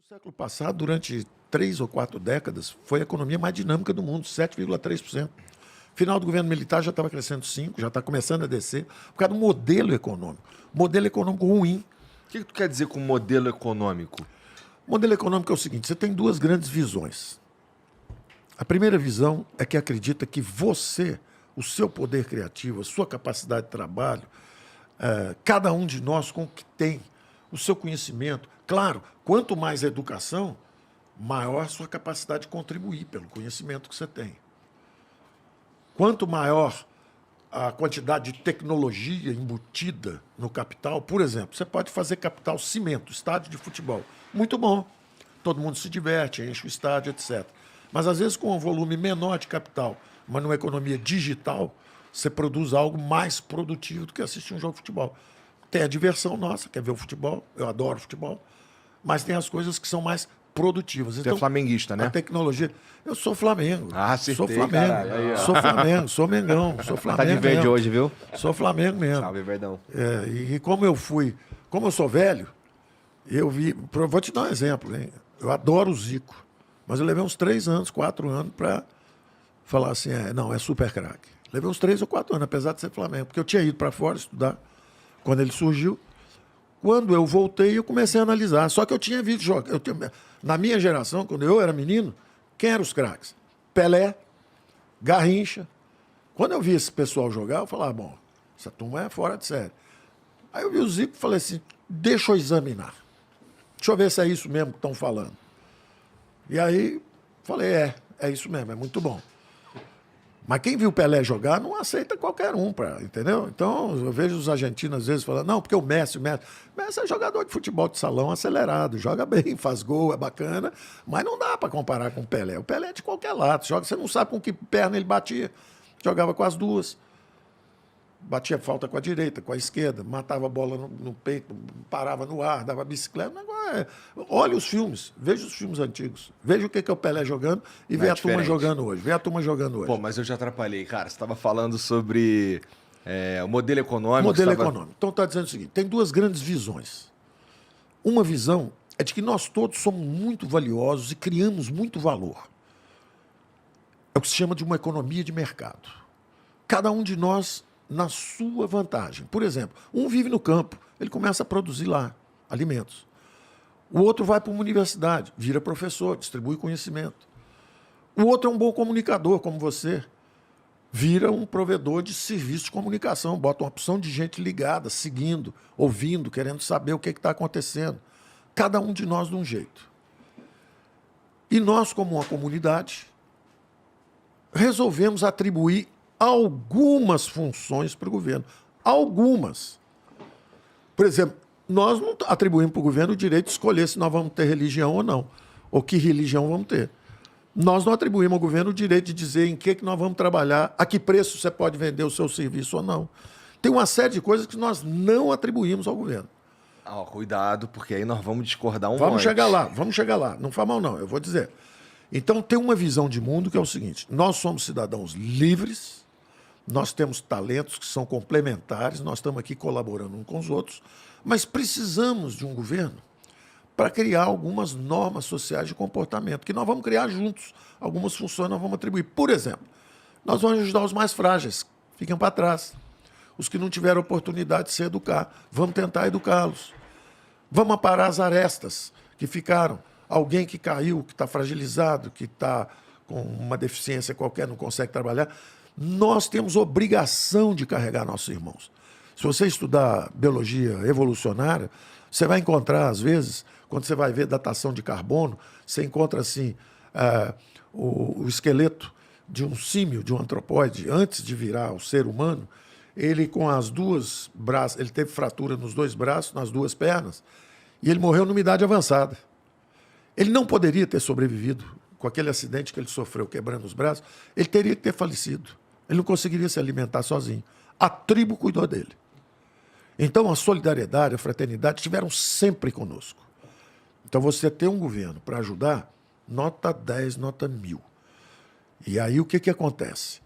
século passado, durante 3 ou 4 décadas, foi a economia mais dinâmica do mundo, 7,3%. Final do governo militar já estava crescendo 5%, já está começando a descer, por causa do modelo econômico. Modelo econômico ruim. O que tu quer dizer com modelo econômico? O modelo econômico é o seguinte, você tem duas grandes visões. A primeira visão é que acredita que você, o seu poder criativo, a sua capacidade de trabalho, cada um de nós com o que tem, o seu conhecimento. Claro, quanto mais educação, maior a sua capacidade de contribuir pelo conhecimento que você tem. Quanto maior a quantidade de tecnologia embutida no capital, por exemplo, você pode fazer capital cimento, estádio de futebol. Muito bom. Todo mundo se diverte, enche o estádio, etc. Mas, às vezes, com um volume menor de capital, mas numa economia digital, você produz algo mais produtivo do que assistir um jogo de futebol. Tem a diversão nossa, quer ver o futebol, eu adoro futebol, mas tem as coisas que são mais produtivas. Você é flamenguista, né? A tecnologia... Eu sou Flamengo. Acertei, sou Flamengo. Aí, sou Flamengo, sou Mengão, sou Flamengo. Tá de verde mesmo. hoje, viu? Sou Flamengo mesmo. Salve, Verdão. E como eu sou velho, eu vi... Vou te dar um exemplo, hein? Eu adoro o Zico, mas eu levei uns 3 anos, 4 anos para falar assim, não, é super craque. Levei uns 3 ou 4 anos, apesar de ser Flamengo, porque eu tinha ido para fora estudar quando ele surgiu. Quando eu voltei, eu comecei a analisar. Só que eu tinha visto jogar. Na minha geração, quando eu era menino, quem eram os craques? Pelé, Garrincha. Quando eu vi esse pessoal jogar, eu falava, bom, essa turma é fora de série. Aí eu vi o Zico e falei assim, deixa eu examinar. Deixa eu ver se é isso mesmo que estão falando. E aí, falei, é isso mesmo, é muito bom. Mas quem viu o Pelé jogar não aceita qualquer um, entendeu? Então, eu vejo os argentinos às vezes falando, não, porque o Messi é jogador de futebol de salão acelerado, joga bem, faz gol, é bacana, mas não dá para comparar com o Pelé. O Pelé é de qualquer lado, você não sabe com que perna ele batia. Jogava com as duas. Batia falta com a direita, com a esquerda, matava a bola no peito, parava no ar, dava bicicleta. Olha os filmes, veja os filmes antigos. Veja o que é o Pelé jogando e vê a turma jogando hoje. Vê a turma jogando hoje. Pô, mas eu já atrapalhei, cara. Você estava falando sobre o modelo econômico. Econômico. Então está dizendo o seguinte, tem duas grandes visões. Uma visão é de que nós todos somos muito valiosos e criamos muito valor. É o que se chama de uma economia de mercado. Cada um de nós na sua vantagem. Por exemplo, um vive no campo, ele começa a produzir lá alimentos. O outro vai para uma universidade, vira professor, distribui conhecimento. O outro é um bom comunicador, como você, vira um provedor de serviço de comunicação, bota uma opção de gente ligada, seguindo, ouvindo, querendo saber o que está acontecendo. Cada um de nós de um jeito. E nós, como uma comunidade, resolvemos atribuir algumas funções para o governo. Algumas. Por exemplo, nós não atribuímos para o governo o direito de escolher se nós vamos ter religião ou não, ou que religião vamos ter. Nós não atribuímos ao governo o direito de dizer em que nós vamos trabalhar, a que preço você pode vender o seu serviço ou não. Tem uma série de coisas que nós não atribuímos ao governo. Cuidado, porque aí nós vamos discordar um monte. Vamos chegar lá. Não faz mal, não, eu vou dizer. Então, tem uma visão de mundo que é o seguinte, nós somos cidadãos livres, nós temos talentos que são complementares, nós estamos aqui colaborando uns com os outros, mas precisamos de um governo para criar algumas normas sociais de comportamento, que nós vamos criar juntos. Algumas funções nós vamos atribuir. Por exemplo, nós vamos ajudar os mais frágeis, fiquem para trás. Os que não tiveram oportunidade de se educar, vamos tentar educá-los. Vamos aparar as arestas que ficaram. Alguém que caiu, que está fragilizado, que está com uma deficiência qualquer, não consegue trabalhar. Nós temos obrigação de carregar nossos irmãos. Se você estudar biologia evolucionária, você vai encontrar, às vezes, quando você vai ver datação de carbono, você encontra assim, o esqueleto de um símio, de um antropóide, antes de virar o ser humano, ele com as duas braços, ele teve fratura nos 2 braços, nas 2 pernas, e ele morreu numa idade avançada. Ele não poderia ter sobrevivido com aquele acidente que ele sofreu quebrando os braços, ele teria que ter falecido. Ele não conseguiria se alimentar sozinho. A tribo cuidou dele. Então, a solidariedade, a fraternidade estiveram sempre conosco. Então, você ter um governo para ajudar, nota 10, nota 1000. E aí, o que acontece?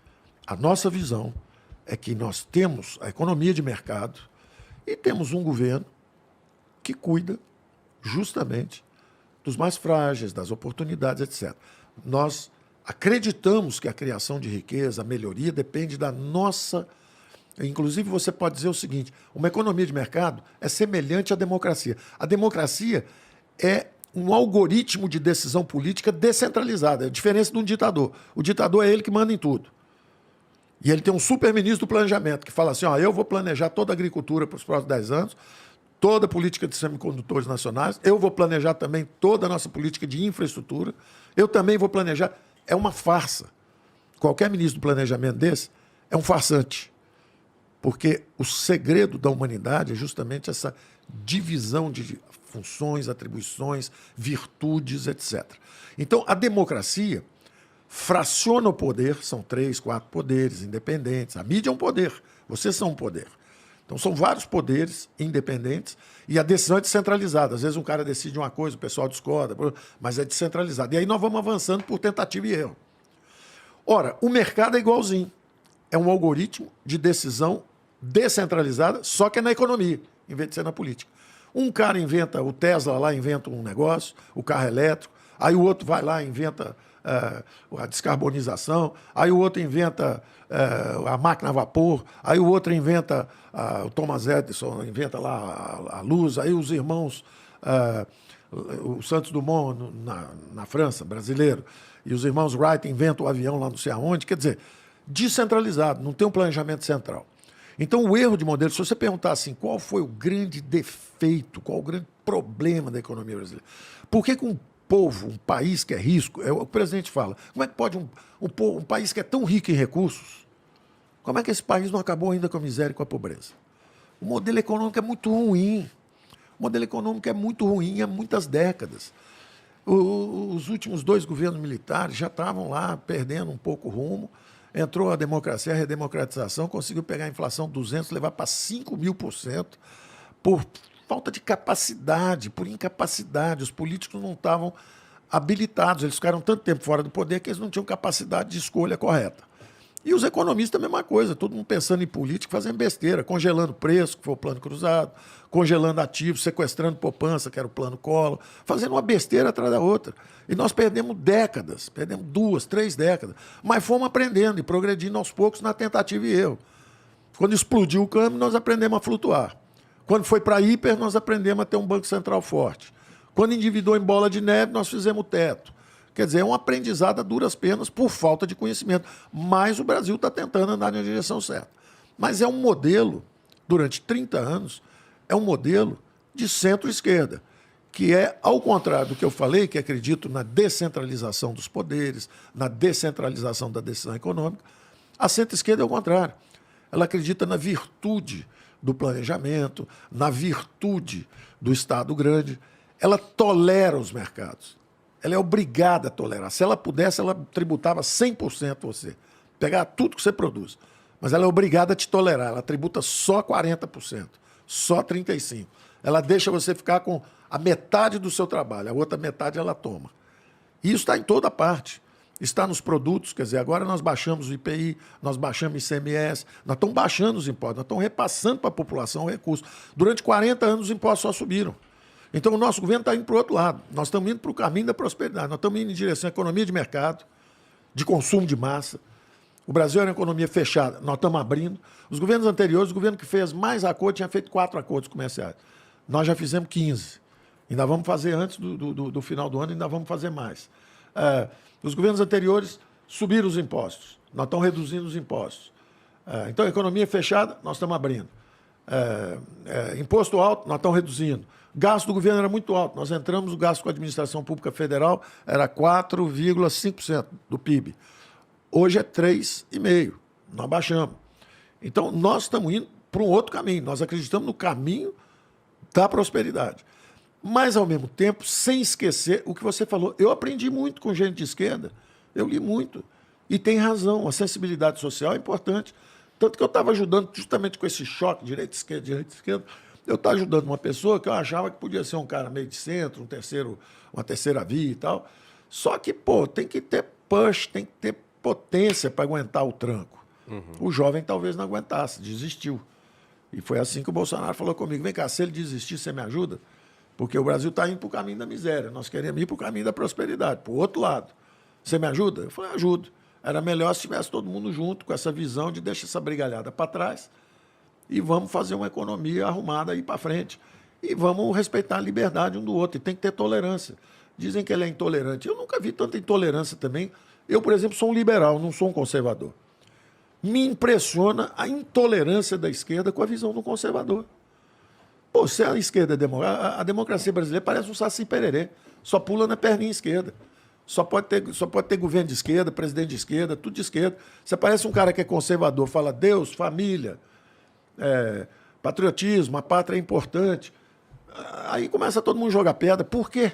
A nossa visão é que nós temos a economia de mercado e temos um governo que cuida justamente dos mais frágeis, das oportunidades, etc. Nós acreditamos que a criação de riqueza, a melhoria, depende da nossa... Inclusive, você pode dizer o seguinte, uma economia de mercado é semelhante à democracia. A democracia é um algoritmo de decisão política descentralizada, é a diferença de um ditador. O ditador é ele que manda em tudo. E ele tem um super-ministro do planejamento, que fala assim, ó, eu vou planejar toda a agricultura para os próximos 10 anos, toda a política de semicondutores nacionais, eu vou planejar também toda a nossa política de infraestrutura, eu também vou planejar... É uma farsa. Qualquer ministro do planejamento desse é um farsante. Porque o segredo da humanidade é justamente essa divisão de funções, atribuições, virtudes, etc. Então, a democracia fraciona o poder, são 3, 4 poderes independentes. A mídia é um poder, vocês são um poder. Então, são vários poderes independentes e a decisão é descentralizada. Às vezes um cara decide uma coisa, o pessoal discorda, mas é descentralizado. E aí nós vamos avançando por tentativa e erro. Ora, o mercado é igualzinho. É um algoritmo de decisão descentralizada, só que é na economia, em vez de ser na política. Um cara inventa, o Tesla lá inventa um negócio, o carro elétrico, aí o outro vai lá e inventa a descarbonização, aí o outro inventa a máquina a vapor, aí o outro inventa, o Thomas Edison inventa lá a luz, aí os irmãos, o Santos Dumont na França, brasileiro, e os irmãos Wright inventam o avião lá não sei aonde, quer dizer, descentralizado, não tem um planejamento central. Então, o erro de modelo, se você perguntar assim, qual foi o grande defeito, qual o grande problema da economia brasileira? Por que um povo, um país que é risco, o presidente fala, como é que pode um país que é tão rico em recursos, como é que esse país não acabou ainda com a miséria e com a pobreza? O modelo econômico é muito ruim. O modelo econômico é muito ruim há muitas décadas. Os últimos 2 governos militares já estavam lá perdendo um pouco o rumo. Entrou a democracia, a redemocratização, conseguiu pegar a inflação 200, levar para 5.000% por falta de capacidade, por incapacidade. Os políticos não estavam habilitados, eles ficaram tanto tempo fora do poder que eles não tinham capacidade de escolha correta. E os economistas a mesma coisa, todo mundo pensando em política, fazendo besteira, congelando preço, que foi o plano cruzado, congelando ativos, sequestrando poupança, que era o plano Collor, fazendo uma besteira atrás da outra. E nós perdemos décadas, perdemos 2, 3 décadas, mas fomos aprendendo e progredindo aos poucos na tentativa e erro. Quando explodiu o câmbio, nós aprendemos a flutuar. Quando foi para hiper, nós aprendemos a ter um banco central forte. Quando endividou em bola de neve, nós fizemos o teto. Quer dizer, é um aprendizado a duras penas por falta de conhecimento. Mas o Brasil está tentando andar na direção certa. Mas é um modelo, durante 30 anos, é um modelo de centro-esquerda, que é, ao contrário do que eu falei, que acredito na descentralização dos poderes, na descentralização da decisão econômica, a centro-esquerda é o contrário. Ela acredita na virtude do planejamento, na virtude do Estado grande. Ela tolera os mercados. Ela é obrigada a tolerar. Se ela pudesse, ela tributava 100% você. Pegar tudo que você produz. Mas ela é obrigada a te tolerar. Ela tributa só 40%, só 35%. Ela deixa você ficar com a metade do seu trabalho, a outra metade ela toma. E isso está em toda parte. Está nos produtos, quer dizer, agora nós baixamos o IPI, nós baixamos o ICMS, nós estamos baixando os impostos, nós estamos repassando para a população o recurso. Durante 40 anos os impostos só subiram. Então, o nosso governo está indo para o outro lado. Nós estamos indo para o caminho da prosperidade. Nós estamos indo em direção à economia de mercado, de consumo de massa. O Brasil era uma economia fechada. Nós estamos abrindo. Os governos anteriores, o governo que fez mais acordos, tinha feito 4 acordos comerciais. Nós já fizemos 15. Ainda vamos fazer antes do final do ano, ainda vamos fazer mais. Os governos anteriores subiram os impostos. Nós estamos reduzindo os impostos. Então, a economia fechada, nós estamos abrindo. Imposto alto, nós estamos reduzindo. Gasto do governo era muito alto. Nós entramos, o gasto com a administração pública federal era 4,5% do PIB. Hoje é 3,5%. Nós baixamos. Então, nós estamos indo para um outro caminho. Nós acreditamos no caminho da prosperidade. Mas, ao mesmo tempo, sem esquecer o que você falou. Eu aprendi muito com gente de esquerda. Eu li muito. E tem razão. A sensibilidade social é importante. Tanto que eu estava ajudando, justamente com esse choque, direita, esquerda, eu estava ajudando uma pessoa que eu achava que podia ser um cara meio de centro, uma terceira via e tal. Só que, tem que ter push, tem que ter potência para aguentar o tranco. Uhum. O jovem talvez não aguentasse, desistiu. E foi assim que o Bolsonaro falou comigo, vem cá, se ele desistir, você me ajuda? Porque o Brasil está indo para o caminho da miséria. Nós queremos ir para o caminho da prosperidade, para o outro lado. Você me ajuda? Eu falei, ajudo. Era melhor se tivesse todo mundo junto, com essa visão de deixar essa brigalhada para trás e vamos fazer uma economia arrumada aí para frente. E vamos respeitar a liberdade um do outro. E tem que ter tolerância. Dizem que ele é intolerante. Eu nunca vi tanta intolerância também. Eu, por exemplo, sou um liberal, não sou um conservador. Me impressiona a intolerância da esquerda com a visão do conservador. Pô, se a esquerda é a democracia brasileira parece um saci-pererê. Só pula na perninha esquerda. Só pode ter governo de esquerda, presidente de esquerda, tudo de esquerda. Você parece um cara que é conservador, fala Deus, família, patriotismo, a pátria é importante. Aí começa todo mundo a jogar pedra. Por quê?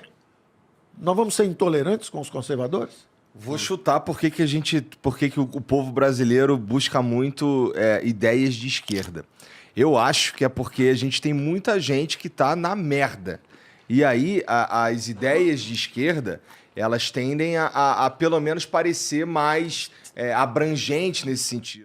Nós vamos ser intolerantes com os conservadores? Vou chutar por que o povo brasileiro busca muito ideias de esquerda. Eu acho que é porque a gente tem muita gente que tá na merda. E aí as ideias de esquerda, elas tendem a pelo menos parecer mais abrangentes nesse sentido.